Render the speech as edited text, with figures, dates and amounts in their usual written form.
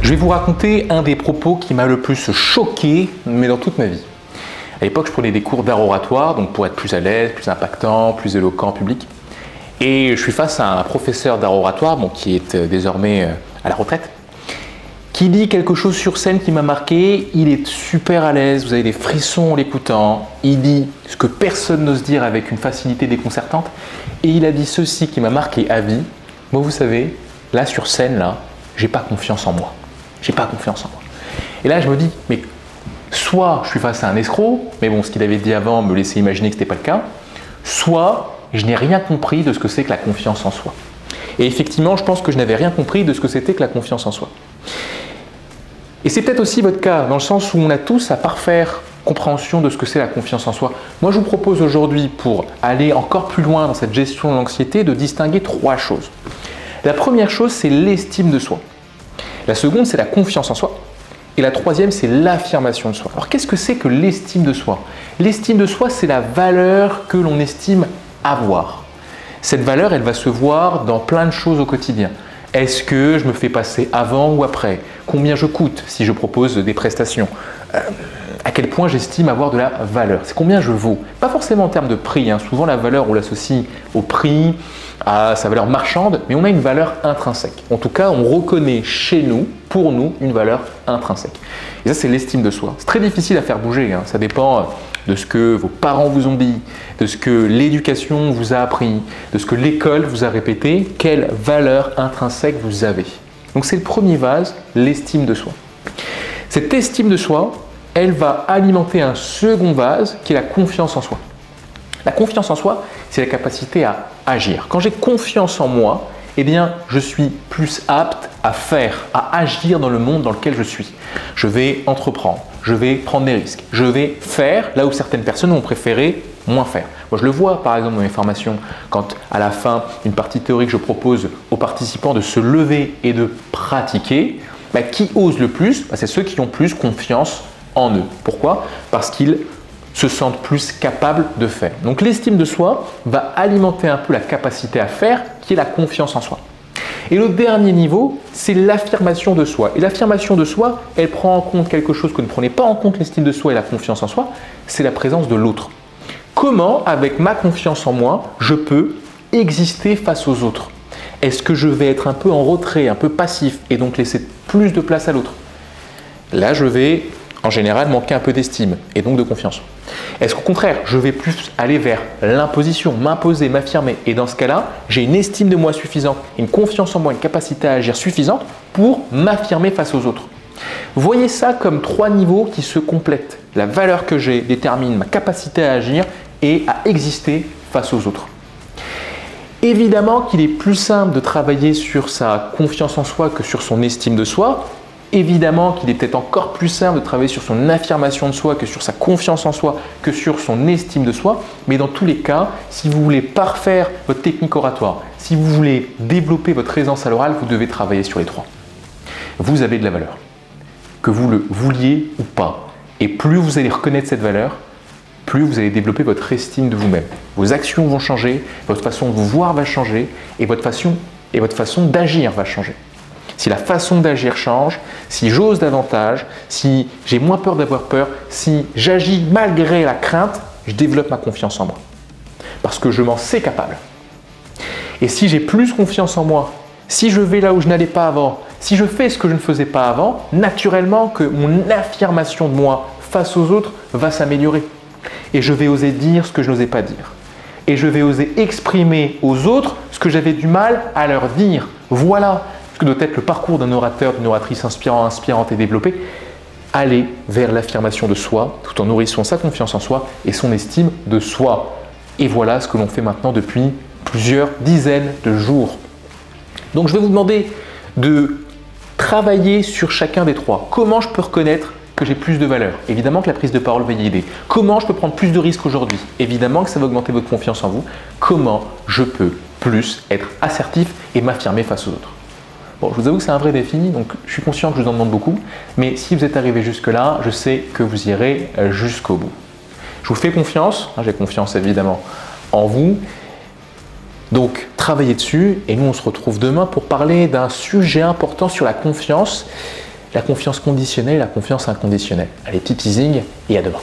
Je vais vous raconter un des propos qui m'a le plus choqué, mais dans toute ma vie. À l'époque, je prenais des cours d'art oratoire, donc pour être plus à l'aise, plus impactant, plus éloquent en public. Et je suis face à un professeur d'art oratoire, bon, qui est désormais à la retraite, qui dit quelque chose sur scène qui m'a marqué. Il est super à l'aise, vous avez des frissons en l'écoutant. Il dit ce que personne n'ose dire avec une facilité déconcertante. Et il a dit ceci qui m'a marqué à vie. Moi, vous savez, là sur scène, là, j'ai pas confiance en moi. J'ai pas confiance en moi. Et là, je me dis, mais soit je suis face à un escroc, mais bon, ce qu'il avait dit avant me laissait imaginer que ce n'était pas le cas, soit je n'ai rien compris de ce que c'est que la confiance en soi. Et effectivement, je pense que je n'avais rien compris de ce que c'était que la confiance en soi. Et c'est peut-être aussi votre cas, dans le sens où on a tous à parfaire compréhension de ce que c'est la confiance en soi. Moi, je vous propose aujourd'hui, pour aller encore plus loin dans cette gestion de l'anxiété, de distinguer trois choses. La première chose, c'est l'estime de soi. La seconde, c'est la confiance en soi. Et la troisième, c'est l'affirmation de soi. Alors, qu'est-ce que c'est que l'estime de soi? L'estime de soi, c'est la valeur que l'on estime avoir. Cette valeur, elle va se voir dans plein de choses au quotidien. Est-ce que je me fais passer avant ou après? Combien je coûte si je propose des prestations? À quel point j'estime avoir de la valeur? C'est combien je vaux? Pas forcément en termes de prix, hein. Souvent la valeur on l'associe au prix, à sa valeur marchande, mais on a une valeur intrinsèque. En tout cas, on reconnaît chez nous, pour nous, une valeur intrinsèque. Et ça, c'est l'estime de soi. C'est très difficile à faire bouger, hein. Ça dépend de ce que vos parents vous ont dit, de ce que l'éducation vous a appris, de ce que l'école vous a répété, quelle valeur intrinsèque vous avez. Donc c'est le premier vase, l'estime de soi. Cette estime de soi, elle va alimenter un second vase qui est la confiance en soi. La confiance en soi, c'est la capacité à agir. Quand j'ai confiance en moi, eh bien, je suis plus apte à faire, à agir dans le monde dans lequel je suis. Je vais entreprendre, je vais prendre des risques, je vais faire là où certaines personnes ont préféré moins faire. Moi, je le vois par exemple dans mes formations, quand à la fin, une partie théorique, je propose aux participants de se lever et de pratiquer, qui ose le plus? C'est ceux qui ont plus confiance en eux. Pourquoi? Parce qu'ils se sentent plus capables de faire. Donc l'estime de soi va alimenter un peu la capacité à faire, qui est la confiance en soi. Et le dernier niveau, c'est l'affirmation de soi. Et l'affirmation de soi, elle prend en compte quelque chose que ne prenait pas en compte l'estime de soi et la confiance en soi, c'est la présence de l'autre. Comment, avec ma confiance en moi, je peux exister face aux autres? Est-ce que je vais être un peu en retrait, un peu passif et donc laisser plus de place à l'autre? Là, je vais en général manquer un peu d'estime et donc de confiance. Est-ce qu'au contraire, je vais plus aller vers l'imposition, m'imposer, m'affirmer, et dans ce cas-là, j'ai une estime de moi suffisante, une confiance en moi, une capacité à agir suffisante pour m'affirmer face aux autres? Voyez ça comme trois niveaux qui se complètent. La valeur que j'ai détermine ma capacité à agir et à exister face aux autres. Évidemment qu'il est plus simple de travailler sur sa confiance en soi que sur son estime de soi. Évidemment qu'il est peut-être encore plus simple de travailler sur son affirmation de soi que sur sa confiance en soi, que sur son estime de soi. Mais dans tous les cas, si vous voulez parfaire votre technique oratoire, si vous voulez développer votre aisance à l'oral, vous devez travailler sur les trois. Vous avez de la valeur, que vous le vouliez ou pas. Et plus vous allez reconnaître cette valeur, plus vous allez développer votre estime de vous-même. Vos actions vont changer, votre façon de vous voir va changer et votre façon d'agir va changer. Si la façon d'agir change, si j'ose davantage, si j'ai moins peur d'avoir peur, si j'agis malgré la crainte, je développe ma confiance en moi. Parce que je m'en sais capable. Et si j'ai plus confiance en moi, si je vais là où je n'allais pas avant, si je fais ce que je ne faisais pas avant, naturellement que mon affirmation de moi face aux autres va s'améliorer. Et je vais oser dire ce que je n'osais pas dire. Et je vais oser exprimer aux autres ce que j'avais du mal à leur dire. Voilà ce que doit être le parcours d'un orateur, d'une oratrice inspirante et développée. Aller vers l'affirmation de soi tout en nourrissant sa confiance en soi et son estime de soi. Et voilà ce que l'on fait maintenant depuis plusieurs dizaines de jours. Donc je vais vous demander de travailler sur chacun des trois. Comment je peux reconnaître que j'ai plus de valeur? Évidemment que la prise de parole va y aider. Comment je peux prendre plus de risques aujourd'hui? Évidemment que ça va augmenter votre confiance en vous. Comment je peux plus être assertif et m'affirmer face aux autres? Bon, je vous avoue que c'est un vrai défi, donc je suis conscient que je vous en demande beaucoup, mais si vous êtes arrivé jusque-là, je sais que vous irez jusqu'au bout. Je vous fais confiance, j'ai confiance évidemment en vous, donc travaillez dessus et nous on se retrouve demain pour parler d'un sujet important sur la confiance la confiance conditionnelle et la confiance inconditionnelle. Allez, petit teasing et à demain.